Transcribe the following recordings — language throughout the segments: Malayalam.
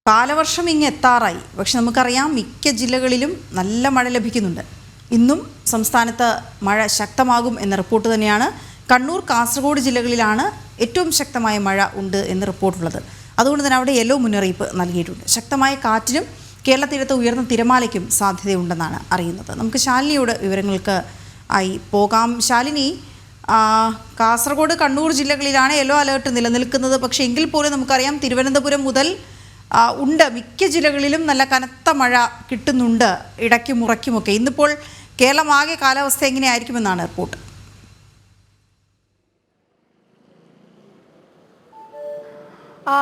കാലവർഷം എത്താറായി. പക്ഷെ നമുക്കറിയാം മിക്ക ജില്ലകളിലും നല്ല മഴ ലഭിക്കുന്നുണ്ട്. ഇന്നും സംസ്ഥാനത്ത് മഴ ശക്തമാകും എന്ന റിപ്പോർട്ട് തന്നെയാണ്. കണ്ണൂർ, കാസർഗോഡ് ജില്ലകളിലാണ് ഏറ്റവും ശക്തമായ മഴ ഉണ്ട് എന്ന് റിപ്പോർട്ടുള്ളത്. അതുകൊണ്ട് തന്നെ അവിടെ യെല്ലോ മുന്നറിയിപ്പ് നൽകിയിട്ടുണ്ട്. ശക്തമായ കാറ്റിനും കേരള തീരത്ത് ഉയർന്ന തിരമാലയ്ക്കും സാധ്യതയുണ്ടെന്നാണ് അറിയുന്നത്. നമുക്ക് ശാലിനിയോട് വിവരങ്ങൾക്ക് ആയി പോകാം. ശാലിനി, കാസർഗോഡ്, കണ്ണൂർ ജില്ലകളിലാണ് യെല്ലോ അലേർട്ട് നിലനിൽക്കുന്നത്. പക്ഷേ എങ്കിൽ പോലും നമുക്കറിയാം തിരുവനന്തപുരം മുതൽ ഉണ്ട് മിക്ക ജില്ലകളിലും നല്ല കനത്ത മഴ കിട്ടുന്നുണ്ട്, ഇടയ്ക്കും മുറയ്ക്കുമൊക്കെ. ഇന്നിപ്പോൾ കേരളം ആകെ കാലാവസ്ഥ എങ്ങനെയായിരിക്കുമെന്നാണ് റിപ്പോർട്ട്?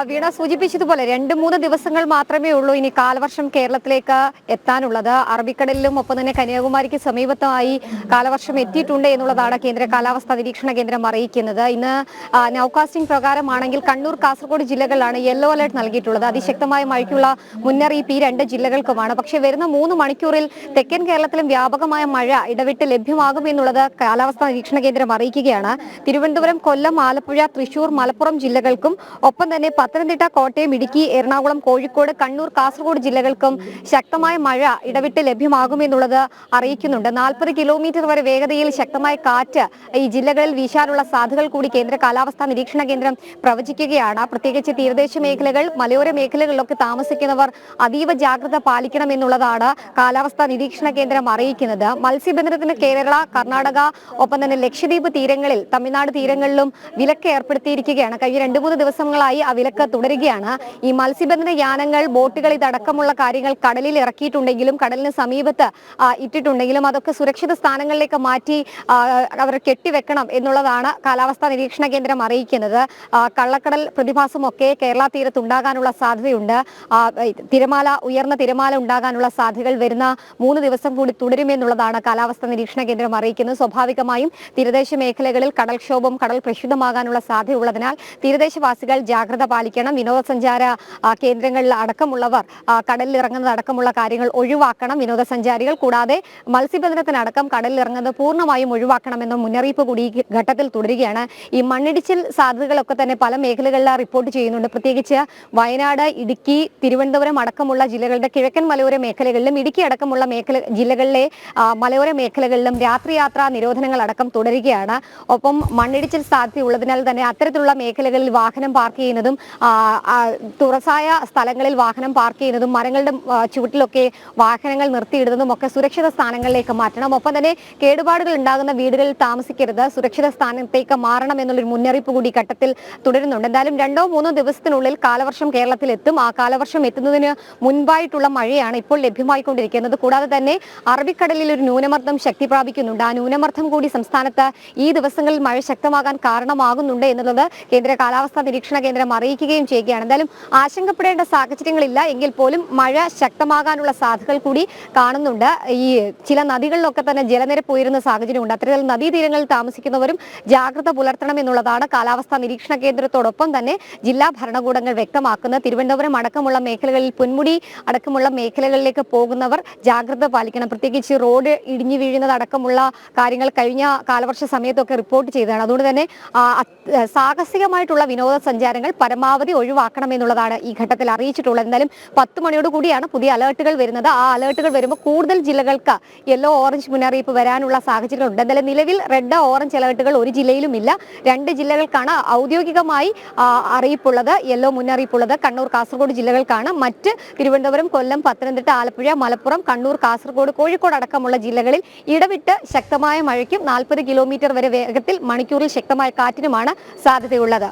വീണ സൂചിപ്പിച്ചതുപോലെ 2-3 ദിവസങ്ങൾ മാത്രമേ ഉള്ളൂ ഇനി കാലവർഷം കേരളത്തിലേക്ക് എത്താനുള്ളത്. അറബിക്കടലിലും ഒപ്പം തന്നെ കന്യാകുമാരിക്ക് സമീപത്തായി കാലവർഷം എത്തിയിട്ടുണ്ട് എന്നുള്ളതാണ് കേന്ദ്ര കാലാവസ്ഥാ നിരീക്ഷണ കേന്ദ്രം അറിയിക്കുന്നത്. ഇന്ന് നൗകാസ്റ്റിംഗ് പ്രകാരമാണെങ്കിൽ കണ്ണൂർ, കാസർഗോഡ് ജില്ലകളിലാണ് യെല്ലോ അലർട്ട് നൽകിയിട്ടുള്ളത്. അതിശക്തമായ മഴയ്ക്കുള്ള മുന്നറിയിപ്പ് ഈ 2 ജില്ലകൾക്കുമാണ്. പക്ഷേ വരുന്ന 3 മണിക്കൂറിൽ തെക്കൻ കേരളത്തിലും വ്യാപകമായ മഴ ഇടവിട്ട് ലഭ്യമാകും എന്നുള്ളത് കാലാവസ്ഥാ നിരീക്ഷണ കേന്ദ്രം അറിയിക്കുകയാണ്. തിരുവനന്തപുരം, കൊല്ലം, ആലപ്പുഴ, തൃശൂർ, മലപ്പുറം ജില്ലകൾക്കും ഒപ്പം തന്നെ പത്തനംതിട്ട, കോട്ടയം, ഇടുക്കി, എറണാകുളം, കോഴിക്കോട്, കണ്ണൂർ, കാസർഗോഡ് ജില്ലകൾക്കും ശക്തമായ മഴ ഇടവിട്ട് ലഭ്യമാകുമെന്നുള്ളത് അറിയിക്കുന്നുണ്ട്. 40 കിലോമീറ്റർ വരെ വേഗതയിൽ ശക്തമായ കാറ്റ് ഈ ജില്ലകളിൽ വീശാനുള്ള സാധ്യതകൾ കൂടി കേന്ദ്ര കാലാവസ്ഥാ നിരീക്ഷണ കേന്ദ്രം പ്രവചിക്കുകയാണ്. പ്രത്യേകിച്ച് തീരദേശ മേഖലകൾ, മലയോര മേഖലകളിലൊക്കെ താമസിക്കുന്നവർ അതീവ ജാഗ്രത പാലിക്കണമെന്നുള്ളതാണ് കാലാവസ്ഥാ നിരീക്ഷണ കേന്ദ്രം അറിയിക്കുന്നത്. മത്സ്യബന്ധനത്തിന് കേരള, കർണാടക ഒപ്പം തന്നെ ലക്ഷദ്വീപ് തീരങ്ങളിൽ, തമിഴ്നാട് തീരങ്ങളിലും വിലക്ക് ഏർപ്പെടുത്തിയിരിക്കുകയാണ്. കഴിഞ്ഞ 2-3 ദിവസങ്ങളായി വിലക്ക് തുടരുകയാണ്. ഈ മത്സ്യബന്ധന യാനങ്ങൾ, ബോട്ടുകൾ ഇതടക്കമുള്ള കാര്യങ്ങൾ കടലിൽ ഇറക്കിയിട്ടുണ്ടെങ്കിലും കടലിന് സമീപത്ത് ഇട്ടിട്ടുണ്ടെങ്കിലും അതൊക്കെ സുരക്ഷിത സ്ഥാനങ്ങളിലേക്ക് മാറ്റി അവർ കെട്ടിവെക്കണം എന്നുള്ളതാണ് കാലാവസ്ഥാ നിരീക്ഷണ കേന്ദ്രം അറിയിക്കുന്നത്. കള്ളക്കടൽ പ്രതിഭാസമൊക്കെ കേരള തീരത്ത് ഉണ്ടാകാനുള്ള സാധ്യതയുണ്ട്. ഉയർന്ന തിരമാല ഉണ്ടാകാനുള്ള സാധ്യതകൾ വരുന്ന 3 ദിവസം കൂടി തുടരുമെന്നുള്ളതാണ് കാലാവസ്ഥാ നിരീക്ഷണ കേന്ദ്രം അറിയിക്കുന്നത്. സ്വാഭാവികമായും തീരദേശ മേഖലകളിൽ കടൽക്ഷോഭം, കടൽ പ്രക്ഷുബ്ധമാകാനുള്ള സാധ്യതയുള്ളതിനാൽ തീരദേശവാസികൾ ജാഗ്രത പാലിക്കണം. വിനോദസഞ്ചാര കേന്ദ്രങ്ങളിൽ അടക്കമുള്ളവർ കടലിൽ ഇറങ്ങുന്നത് അടക്കമുള്ള കാര്യങ്ങൾ ഒഴിവാക്കണം. വിനോദസഞ്ചാരികൾ കൂടാതെ മത്സ്യബന്ധനത്തിനടക്കം കടലിൽ ഇറങ്ങുന്നത് പൂർണ്ണമായും ഒഴിവാക്കണമെന്ന മുന്നറിയിപ്പ് കൂടി ഈ ഘട്ടത്തിൽ തുടരുകയാണ്. ഈ മണ്ണിടിച്ചിൽ സാധ്യതകളൊക്കെ തന്നെ പല മേഖലകളിൽ റിപ്പോർട്ട് ചെയ്യുന്നുണ്ട്. പ്രത്യേകിച്ച് വയനാട്, ഇടുക്കി, തിരുവനന്തപുരം അടക്കമുള്ള ജില്ലകളുടെ കിഴക്കൻ മലയോര മേഖലകളിലും ഇടുക്കി അടക്കമുള്ള ജില്ലകളിലെ മലയോര മേഖലകളിലും രാത്രിയാത്രാ നിരോധനങ്ങൾ അടക്കം തുടരുകയാണ്. ഒപ്പം മണ്ണിടിച്ചിൽ സാധ്യതയുള്ളതിനാൽ തന്നെ അത്തരത്തിലുള്ള മേഖലകളിൽ വാഹനം പാർക്ക് ചെയ്യുന്നതും തുറസായ സ്ഥലങ്ങളിൽ വാഹനം പാർക്ക് ചെയ്യുന്നതും മരങ്ങളുടെ ചുവട്ടിലൊക്കെ വാഹനങ്ങൾ നിർത്തിയിടുന്നതും ഒക്കെ സുരക്ഷിത സ്ഥാനങ്ങളിലേക്ക് മാറ്റണം. ഒപ്പം തന്നെ കേടുപാടുകൾ ഉണ്ടാകുന്ന വീടുകളിൽ താമസിക്കരുത്, സുരക്ഷിത സ്ഥാനത്തേക്ക് മാറണം എന്നുള്ളൊരു മുന്നറിയിപ്പ് കൂടി ഘട്ടത്തിൽ തുടരുന്നുണ്ട്. എന്തായാലും 2-3 ദിവസത്തിനുള്ളിൽ കാലവർഷം കേരളത്തിൽ എത്തും. ആ കാലവർഷം എത്തുന്നതിന് മുൻപായിട്ടുള്ള മഴയാണ് ഇപ്പോൾ ലഭ്യമായിക്കൊണ്ടിരിക്കുന്നത്. കൂടാതെ തന്നെ അറബിക്കടലിൽ ഒരു ന്യൂനമർദ്ദം ശക്തി പ്രാപിക്കുന്നുണ്ട്. ആ ന്യൂനമർദ്ദം കൂടി സംസ്ഥാനത്ത് ഈ ദിവസങ്ങളിൽ മഴ ശക്തമാകാൻ കാരണമാകുന്നുണ്ട് എന്നുള്ളത് കേന്ദ്ര കാലാവസ്ഥാ നിരീക്ഷണ കേന്ദ്രം അറിയിക്കുകയും ചെയ്യുകയാണ്. എന്തായാലും ആശങ്കപ്പെടേണ്ട സാഹചര്യങ്ങളില്ല എങ്കിൽ പോലും മഴ ശക്തമാകാനുള്ള സാധ്യതകൾ കൂടി കാണുന്നുണ്ട്. ഈ ചില നദികളിലൊക്കെ തന്നെ ജലനിരപ്പ് ഉയരുന്ന സാഹചര്യമുണ്ട്. അത്തരത്തിൽ നദീതീരങ്ങളിൽ താമസിക്കുന്നവരും ജാഗ്രത പുലർത്തണം എന്നുള്ളതാണ് കാലാവസ്ഥാ നിരീക്ഷണ കേന്ദ്രത്തോടൊപ്പം തന്നെ ജില്ലാ ഭരണകൂടങ്ങൾ വ്യക്തമാക്കുന്നത്. തിരുവനന്തപുരം അടക്കമുള്ള മേഖലകളിൽ, പൊന്മുടി അടക്കമുള്ള മേഖലകളിലേക്ക് പോകുന്നവർ ജാഗ്രത പാലിക്കണം. പ്രത്യേകിച്ച് റോഡ് ഇടിഞ്ഞു വീഴുന്നത് അടക്കമുള്ള കാര്യങ്ങൾ കഴിഞ്ഞ കാലവർഷ സമയത്തൊക്കെ റിപ്പോർട്ട് ചെയ്തതാണ്. അതുകൊണ്ട് തന്നെ സാഹസികമായിട്ടുള്ള വിനോദസഞ്ചാരങ്ങൾ പരമാവധി ഒഴിവാക്കണമെന്നുള്ളതാണ് ഈ ഘട്ടത്തിൽ അറിയിച്ചിട്ടുള്ളത്. എന്തായാലും 10 മണിയോടുകൂടിയാണ് പുതിയ അലേർട്ടുകൾ വരുന്നത്. ആ അലേർട്ടുകൾ വരുമ്പോൾ കൂടുതൽ ജില്ലകൾക്ക് യെല്ലോ, ഓറഞ്ച് മുന്നറിയിപ്പ് വരാനുള്ള സാഹചര്യങ്ങളുണ്ട്. എന്തായാലും നിലവിൽ റെഡ്, ഓറഞ്ച് അലേർട്ടുകൾ ഒരു ജില്ലയിലും ഇല്ല. 2 ജില്ലകൾക്കാണ് ഔദ്യോഗികമായി അറിയിപ്പുള്ളത്, യെല്ലോ മുന്നറിയിപ്പുള്ളത്. കണ്ണൂർ, കാസർഗോഡ് ജില്ലകൾക്കാണ്. മറ്റ് തിരുവനന്തപുരം, കൊല്ലം, പത്തനംതിട്ട, ആലപ്പുഴ, മലപ്പുറം, കണ്ണൂർ, കാസർഗോഡ്, കോഴിക്കോട് അടക്കമുള്ള ജില്ലകളിൽ ഇടവിട്ട് ശക്തമായ മഴയ്ക്കും 40 കിലോമീറ്റർ വരെ വേഗത്തിൽ മണിക്കൂറിൽ ശക്തമായ കാറ്റിനുമാണ് സാധ്യതയുള്ളത്.